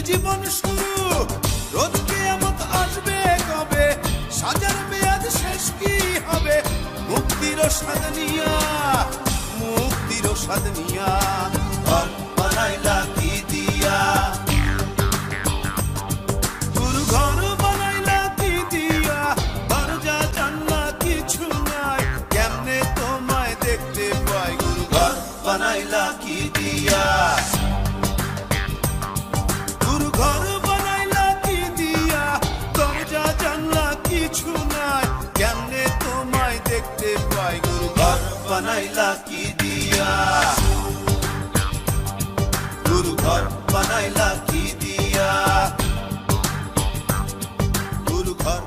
জীবন শুরু, রোজ কিয়ামত আসবে কবে, সাজার মেয়াদ শেষ কি হবে? মুক্তির স্বাদ নিয়া, মুক্তির স্বাদ নিয়া ঘর বানাইলা কি দিয়া? গুরু ঘর বানাইলা কি দিয়া? দরজা জানলা কিছু নাই, কেমনে তোমায় দেখতে পাই? গুরু ঘর বানাইলা কি দিয়া? গুরু ঘর বানাইলা কি দিয়া? দরজা জানলা কিছু নাই, কেমনে তোমায় দেখতে পাই? গুরু ঘর বানাইলা কি দিয়া? গুরু ঘর বানাইলা কি দিয়া? গুরু ঘর